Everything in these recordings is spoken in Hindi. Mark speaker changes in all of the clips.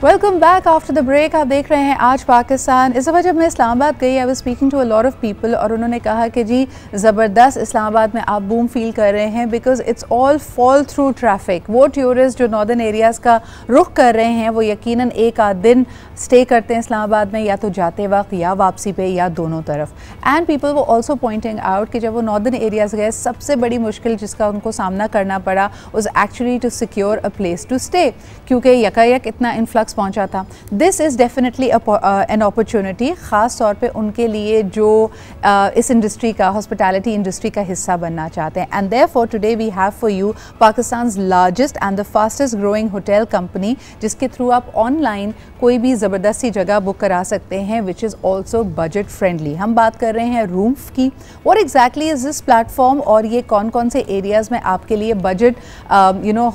Speaker 1: Welcome back after the break. आप देख रहे हैं आज पाकिस्तान। इस दफ़ा जब मैं इस्लामाबाद गई, I was speaking to a lot of people और उन्होंने कहा कि जी ज़बरदस्त इस्लामाबाद में आप बूम फील कर रहे हैं because it's all fall through traffic. वो टूरिस्ट जो नॉर्दर्न एरियाज़ का रुख कर रहे हैं वो यकीनन एक आध दिन स्टे करते हैं इस्लामाबाद में, या तो जाते वक्त या वापसी पे या दोनों तरफ। एंड पीपल वो ऑल्सो पॉइंटिंग आउट कि जब वो नॉर्दर्न एरियाज़ गए, सबसे बड़ी मुश्किल जिसका उनको सामना करना पड़ा was actually to secure a place to stay, क्योंकि यकायक इतना इन्फ्लक्स पहुंचा था। This is definitely an opportunity, ख़ास तौर पे उनके लिए जो इस इंडस्ट्री का, हॉस्पिटैलिटी इंडस्ट्री का हिस्सा बनना चाहते हैं। And therefore today we have for you Pakistan's largest and the fastest growing hotel company, जिसके थ्रू आप ऑनलाइन कोई भी ज़बरदस्ती जगह बुक करा सकते हैं, which is also budget friendly. हम बात कर रहे हैं रूम्फ की। What exactly is this platform और ये कौन कौन से एरियाज़ में आपके लिए बजट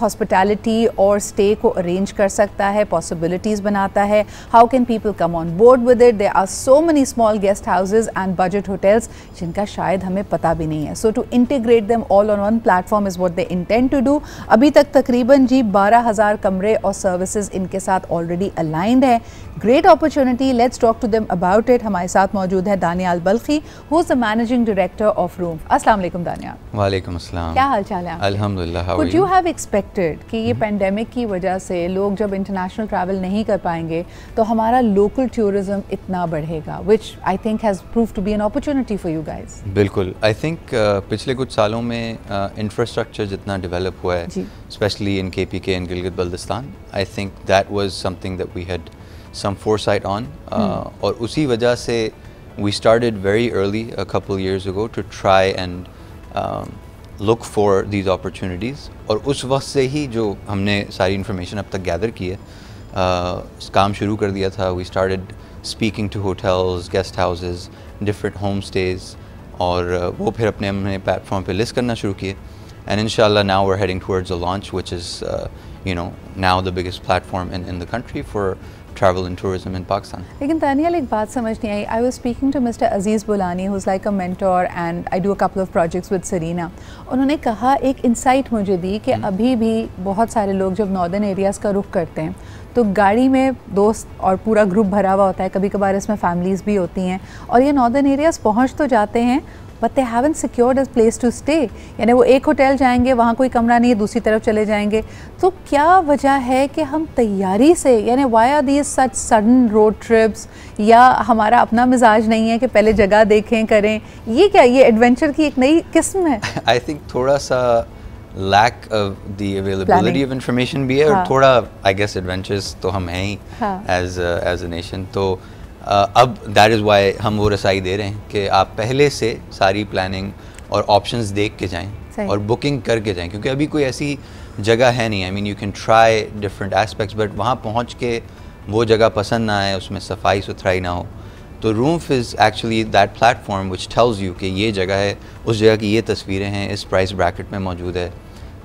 Speaker 1: हॉस्पिटैलिटी और स्टे को अरेंज कर सकता है, पॉसिबिलिटीज़ बनाता है। How can people come on board with it? There are so many small guest houses and budget hotels जिनका शायद हमें पता भी नहीं है। So to integrate them all on one platform is what they intend to do. अभी तक तकरीबन जी 12,000 कमरे और सर्विसेज इनके साथ ऑलरेडी अलाइंड है। Great opportunity, let's talk to them about it. हमारे साथ मौजूद है Daniyal Balkhi, who is the managing director of Room. अस्सलाम वालेकुम दानियाल।
Speaker 2: वालेकुम अस्सलाम।
Speaker 1: क्या हाल चाल है?
Speaker 2: अल्हम्दुलिल्लाह।
Speaker 1: कुड यू हैव एक्सपेक्टेड कि ये पेंडेमिक की वजह से लोग जब इंटरनेशनल ट्रैवल नहीं कर पाएंगे तो हमारा लोकल टूरिज्म इतना बढ़ेगा, which I think has prove to be an opportunity for you guys?
Speaker 2: बिल्कुल। आई थिंक पिछले कुछ सालों में इंफ्रास्ट्रक्चर जितना डेवलप हुआ है, specially in KPK and Gilgit Baltistan, I think that was something that we had some foresight on, और उसी वजह से we started very early a couple years ago to try and look for these opportunities. और उस वक्त से ही जो हमने सारी इन्फॉर्मेशन अब तक गैदर की है, काम शुरू कर दिया था। We started speaking to hotels, guest houses, different home stays, और वो फिर अपने अपने प्लेटफॉर्म पे लिस्ट करना शुरू किए। एंड इंशाल्लाह now we are heading towards a launch which is now the biggest platform in the country for travel and tourism in Pakistan.
Speaker 1: लेकिन दानियाल, एक बात समझ नहीं आई। I was speaking to Mr. Aziz Bulani, who's like a mentor and I do a couple of projects with Serena. उन्होंने कहा, एक इंसाइट मुझे दी कि अभी भी बहुत सारे लोग जब नॉर्दर्न एरियाज़ का रुख करते हैं तो गाड़ी में दोस्त और पूरा ग्रुप भरा हुआ होता है, कभी कभार इसमें फैमिलीज़ भी होती हैं, और ये नॉर्दर्न एरियाज़ पहुँच तो जाते हैं but they haven't secured a place to stay. यानी वो एक होटल जाएंगे, वहाँ कोई कमरा नहीं है, दूसरी तरफ चले जाएंगे। तो क्या वजह है कि हम तैयारी से, यानी why are these such sudden road trips, या हमारा अपना मिजाज नहीं है कि पहले जगह देखें करें? ये क्या, ये एडवेंचर की एक नई किस्म है? आई
Speaker 2: थिंक थोड़ा सा lack of the availability of information भी है, और थोड़ा आई गेस एडवेंचर्स तो हम हैं ही एज अ नेशन। तो अब दैट इज़ वाई हम वो रसाई दे रहे हैं कि आप पहले से सारी प्लानिंग और ऑप्शंस देख के जाएं और बुकिंग करके जाएं, क्योंकि अभी कोई ऐसी जगह है नहीं। I mean you can try different aspects, but वहाँ पहुँच के वो जगह पसंद ना आए, उसमें सफाई सुथराई ना हो, तो Roomph is actually that platform which tells you कि ये जगह है, उस जगह की ये तस्वीरें हैं, इस प्राइस ब्रैकेट में मौजूद है,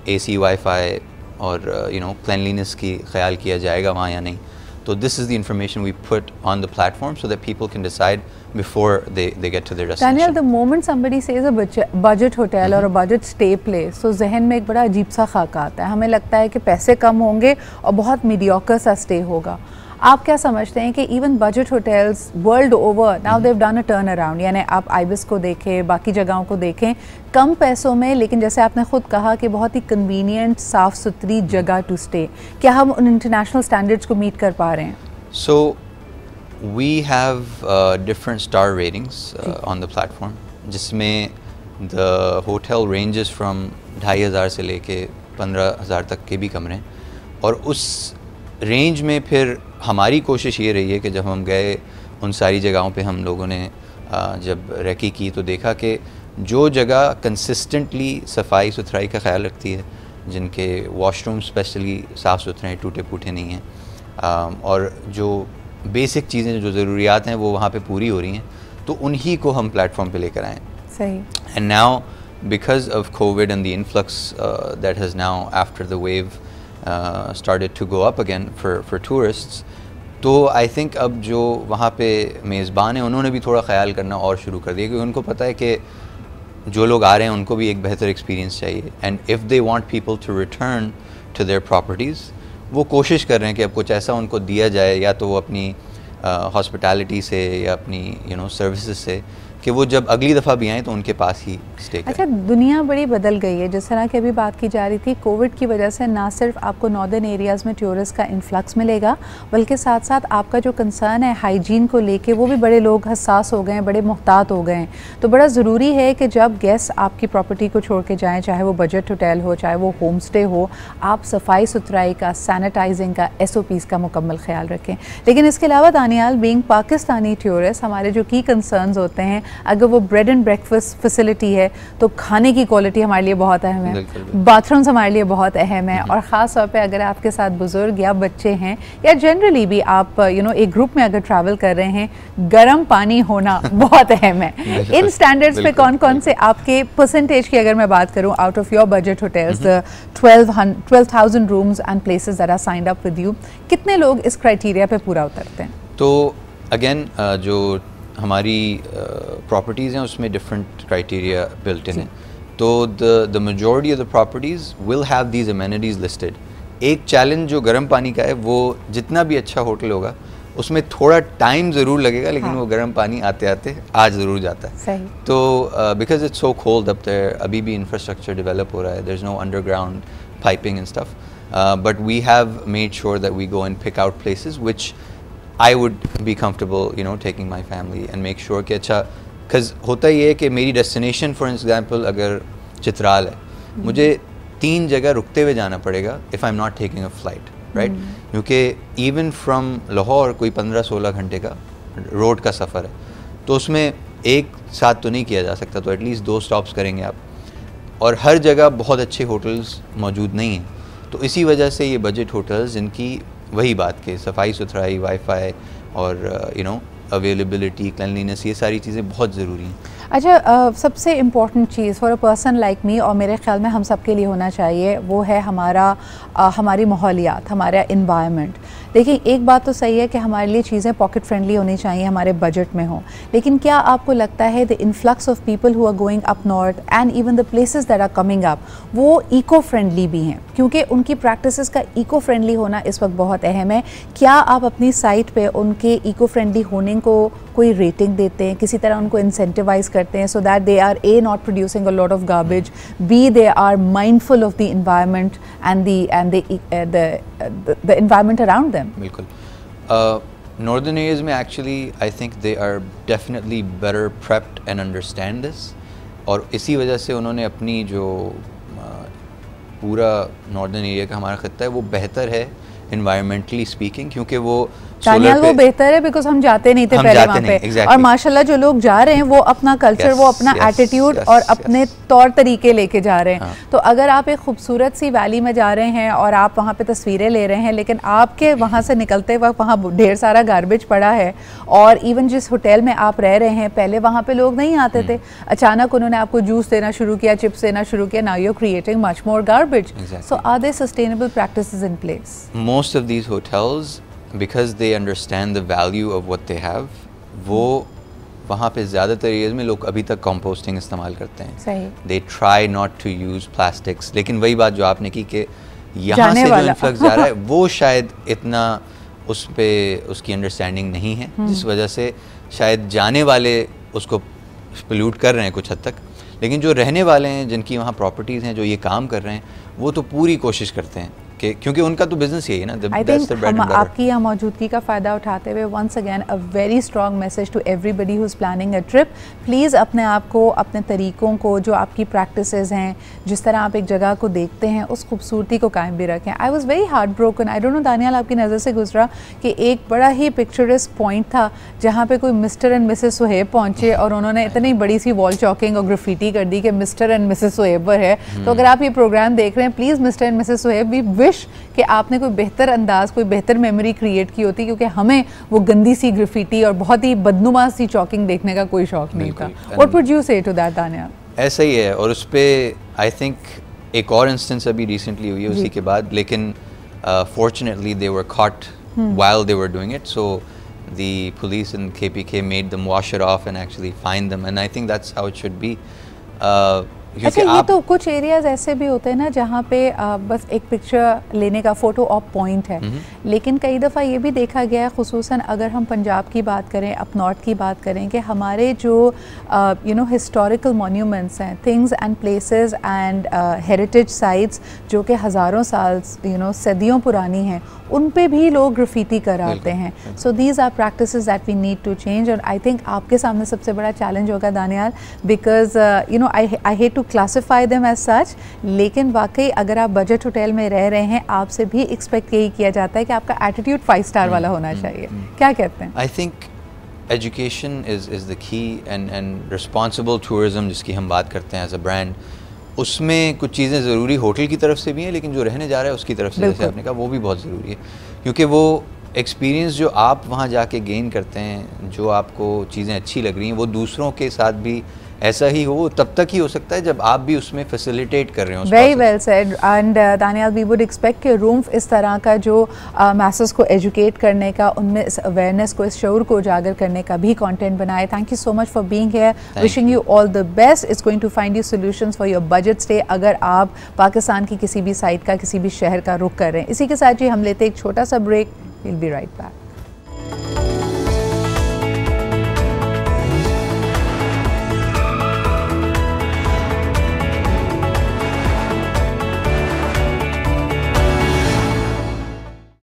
Speaker 2: AC वाईफाई और क्लिनलीनेस की ख्याल किया जाएगा वहाँ या नहीं। So this is the information we put on the platform so that people can decide before they get to their destination.
Speaker 1: Daniel, the moment somebody says a budget hotel or a budget stay place, so जहन में एक बड़ा अजीब सा खाका आता है। हमें लगता है कि पैसे कम होंगे और बहुत मीडियोकर सा स्टे होगा। आप क्या समझते हैं कि even budget hotels world over now they've done a turn around, यानी आप आइबिस को देखें, बाकी जगहों को देखें, कम पैसों में, लेकिन जैसे आपने खुद कहा कि बहुत ही कन्वीनियंट, साफ़ सुथरी जगह टू स्टे, क्या हम उन इंटरनेशनल स्टैंडर्ड्स को मीट कर पा रहे हैं?
Speaker 2: So we have different star ratings on the platform, जिसमें द होटल रेंजेस फ्रॉम 2,500 से लेके 15,000 तक के भी कमरे हैं। और उस रेंज में फिर हमारी कोशिश ये रही है कि जब हम गए उन सारी जगहों पे, हम लोगों ने जब रेकी की तो देखा कि जो जगह कंसिस्टेंटली सफाई सुथराई का ख्याल रखती है, जिनके वॉशरूम स्पेशली साफ़ सुथरे हैं, टूटे फूटे नहीं हैं, और जो बेसिक चीज़ें जो ज़रूरियात हैं वो वहाँ पे पूरी हो रही हैं, तो उन्हीं को हम प्लेटफॉर्म पे लेकर आएँ।
Speaker 1: सही।
Speaker 2: And now because of Covid and the influx that has now after the wave started to go up again for tourists, तो आई थिंक अब जो वहाँ पे मेज़बान हैं उन्होंने भी थोड़ा ख्याल करना और शुरू कर दिया, क्योंकि उनको पता है कि जो लोग आ रहे हैं उनको भी एक बेहतर एक्सपीरियंस चाहिए। And if they want people to return to their properties, वो कोशिश कर रहे हैं कि अब कुछ ऐसा उनको दिया जाए, या तो वो अपनी हॉस्पिटैलिटी से या अपनी सर्विसेज से, कि वो जब अगली दफ़ा भी आएँ तो उनके पास ही स्टे करें।
Speaker 1: अच्छा, दुनिया बड़ी बदल गई है, जिस तरह की अभी बात की जा रही थी, कोविड की वजह से ना सिर्फ आपको नॉर्दर्न एरियाज़ में टूरिस्ट का इन्फ्लक्स मिलेगा, बल्कि साथ साथ आपका जो कंसर्न है हाइजीन को लेके, वो भी बड़े लोग हसास हो गए हैं, बड़े मुहतात हो गए हैं। तो बड़ा ज़रूरी है कि जब गेस्ट आपकी प्रॉपर्टी को छोड़ के जाएँ, चाहे वो बजट होटल हो, चाहे वो होम स्टे हो, आप सफाई सुथराई का, सैनिटाइजिंग का, SOPs का मुकम्मल ख्याल रखें। लेकिन इसके अलावा दानियाल, बीइंग पाकिस्तानी टूरिस्ट, हमारे जो की कंसर्न्स होते हैं, अगर वो ब्रेड एंड ब्रेकफास्ट फैसिलिटी है तो खाने की क्वालिटी हमारे लिए बहुत अहम है, बाथरूम्स हमारे लिए बहुत अहम है, और ख़ास तौर पे अगर आपके साथ बुज़ुर्ग या बच्चे हैं, या जनरली भी आप एक ग्रुप में अगर ट्रैवल कर रहे हैं, गर्म पानी होना बहुत अहम है। इन स्टैंडर्ड्स पे कौन कौन से आपके परसेंटेज की अगर मैं बात करूँ, out of your budget hotels, 12,000 rooms and places that are signed up with you, कितने लोग इस क्राइटेरिया पे पूरा उतरते हैं?
Speaker 2: तो अगेन जो हमारी प्रॉपर्टीज़ हैं उसमें डिफरेंट क्राइटेरिया बिल्ट इन है, तो the majority of the properties will have these amenities listed. एक चैलेंज जो गर्म पानी का है, वो जितना भी अच्छा होटल होगा उसमें थोड़ा टाइम ज़रूर लगेगा, लेकिन वो गर्म पानी आते आते आज ज़रूर जाता है।
Speaker 1: सही।
Speaker 2: तो because it's so cold up there, अभी भी इंफ्रास्ट्रक्चर डेवलप हो रहा है, there is no underground piping and stuff, but we have made sure that we go and pick out places which I would be comfortable, taking my family and make sure कि अच्छा, because होता ये है कि मेरी डेस्टिनेशन फॉर एग्जांपल अगर चित्राल है, मुझे 3 जगह रुकते हुए जाना पड़ेगा if I'm not taking a flight, right? क्योंकि even from लाहौर कोई 15-16 घंटे का रोड का सफ़र है, तो उसमें एक साथ तो नहीं किया जा सकता, तो एटलीस्ट 2 स्टॉप्स करेंगे आप, और हर जगह बहुत अच्छे होटल्स मौजूद नहीं हैं। तो इसी वजह से ये बजट होटल्स, जिनकी वही बात के सफाई सुथराई, वाईफाई और अवेलेबिलिटी, क्लीनलीनेस, ये सारी चीज़ें बहुत ज़रूरी हैं।
Speaker 1: अच्छा, सबसे important cheese for a person like me, और मेरे ख्याल में हम सब के लिए होना चाहिए, वो है हमारी माहौलियात, हमारा इन्वायरमेंट। देखिए, एक बात तो सही है कि हमारे लिए चीज़ें पॉकेट फ्रेंडली होनी चाहिए, हमारे बजट में हो, लेकिन क्या आपको लगता है the influx of people who are going up north and even the places that are coming up, वो इको फ्रेंडली भी हैं? क्योंकि उनकी प्रैक्टिसेस का इको फ्रेंडली होना इस वक्त बहुत अहम है। क्या आप अपनी साइट पे उनके इको फ्रेंडली होने को कोई रेटिंग देते हैं, किसी तरह उनको इंसेंटिवाइज करते हैं, so that they are A, not producing a lot of garbage, B, they are mindful of the environment and the environment around them?
Speaker 2: बिल्कुल। नॉर्दर्न एरियाज में actually I think they are definitely better prepped and understand this, और इसी वजह से उन्होंने अपनी जो पूरा नॉर्दर्न एरिया का हमारा खत्ता है वो बेहतर है इन्वायरमेंटली स्पीकिंग, क्योंकि वो
Speaker 1: वो बेहतर है बिकॉज हम जाते नहीं थे पहले वहाँ पे, exactly. और माशाल्लाह जो लोग जा रहे हैं वो अपना कल्चर, वो अपना एटीट्यूड और अपने तौर तरीके लेके जा रहे हैं। तो अगर आप एक खूबसूरत सी वैली में जा रहे हैं और आप वहाँ पे तस्वीरें ले रहे हैं, लेकिन आपके वहाँ से निकलते वक्त वहाँ ढेर सारा गार्बेज पड़ा है, और इवन जिस होटल में आप रह रहे हैं पहले वहाँ पे लोग नहीं आते थे, अचानक उन्होंने आपको जूस देना शुरू किया, चिप्स देना शुरू किया, now you are creating much more garbage. So are there sustainable practices in place?
Speaker 2: Most of these hotels, because they understand the value of what they have, वो वहाँ पे ज़्यादातर एरियाज़ में लोग अभी तक कंपोस्टिंग इस्तेमाल करते हैं।
Speaker 1: सही।
Speaker 2: They try not to use plastics, लेकिन वही बात जो आपने की कि यहाँ से जो इन्फ्लक्स जा रहा है वो शायद इतना उस पे उसकी अंडरस्टैंडिंग नहीं है, जिस वजह से शायद जाने वाले उसको पोल्यूट कर रहे हैं कुछ हद तक, लेकिन जो रहने वाले हैं, जिनकी वहाँ प्रॉपर्टीज़ हैं, जो ये काम कर रहे हैं, वो तो पूरी कोशिश करते हैं क्योंकि उनका तो बिजनेस यही है ना।
Speaker 1: आई थिंक हम आपकी यहाँ मौजूदगी का फ़ायदा उठाते हुए once again a very strong message to everybody who is planning a trip, please अपने आप को, अपने तरीक़ों को, जो आपकी प्रैक्टिसेस हैं, जिस तरह आप एक जगह को देखते हैं, उस खूबसूरती को कायम भी रखें। I was very heart broken, I don't know Daniyal आपकी नज़र से गुजरा कि एक बड़ा ही पिक्चरस्क पॉइंट था जहाँ पे कोई मिस्टर एंड मिसेस सुहेब पहुँचे और उन्होंने इतनी बड़ी सी वॉल चॉकिंग और ग्राफिटी कर दी कि मिस्टर एंड मिसेस सुहेब है। तो अगर आप ये प्रोग्राम देख रहे हैं, please mister and missus Suhaib, we wish कि आपने कोई बेहतर अंदाज, कोई बेहतर मेमोरी क्रिएट की होती, क्योंकि हमें वो गंदी सी ग्राफिटी और बहुत ही बदनुमा सी चॉकिंग देखने का कोई शौक नहीं था। व्हाट वुड यू से टू दैट दानिया?
Speaker 2: ऐसा ही है, और उस पर आई थिंक एक और इंस्टेंस अभी रिसेंटली हुई है उसी के बाद, लेकिन fortunately they were caught while they were doing it, so the police and KPK made them wash it off and actually fine them, and I think that's how it should be.
Speaker 1: अच्छा, ये तो कुछ एरियाज ऐसे भी होते हैं ना जहाँ पे बस एक पिक्चर लेने का फ़ोटो ऑप पॉइंट है, लेकिन कई दफ़ा ये भी देखा गया है, खुसूसन अगर हम पंजाब की बात करें, अप नॉर्थ की बात करें, कि हमारे जो हिस्टोरिकल मोन्यूमेंट्स हैं, things and places and heritage sites जो कि हज़ारों साल सदियों पुरानी हैं, उन पे भी लोग ग्राफिटी कराते हैं. So these are practices that we need to change. और आई थिंक आपके सामने सबसे बड़ा चैलेंज होगा Daniyal, because I hate to classify them as such, लेकिन वाकई अगर आप बजट होटल में रह रहे हैं, आपसे भी एक्सपेक्ट यही किया जाता है कि आपका एटीट्यूड 5 स्टार वाला होना चाहिए. क्या कहते हैं?
Speaker 2: I think education is the key and responsible tourism जिसकी हम बात करते हैं एज अ ब्रांड, उसमें कुछ चीज़ें ज़रूरी होटल की तरफ से भी हैं, लेकिन जो रहने जा रहा है उसकी तरफ से, जैसे आपने कहा, वो भी बहुत ज़रूरी है. क्योंकि वो एक्सपीरियंस जो आप वहाँ जाके गेन करते हैं, जो आपको चीज़ें अच्छी लग रही हैं, वो दूसरों के साथ भी ऐसा ही हो, तब तक ही हो सकता है जब आप भी उसमें फैसिलिटेट कर रहे हो.
Speaker 1: Very well said. And Daniyal, we would expect कि रूम्फ इस तरह का जो मैसेज को एजुकेट करने का, उनमें इस अवेयरनेस को, इस शऊर को उजागर करने का भी कंटेंट बनाए. Thank you so much for being here. Wishing you all the best. It's going to find you solutions for your budget stay अगर आप पाकिस्तान की किसी भी साइट का, किसी भी शहर का रुख कर रहे हैं. इसी के साथ ही हम लेते एक छोटा सा break. Will be right back.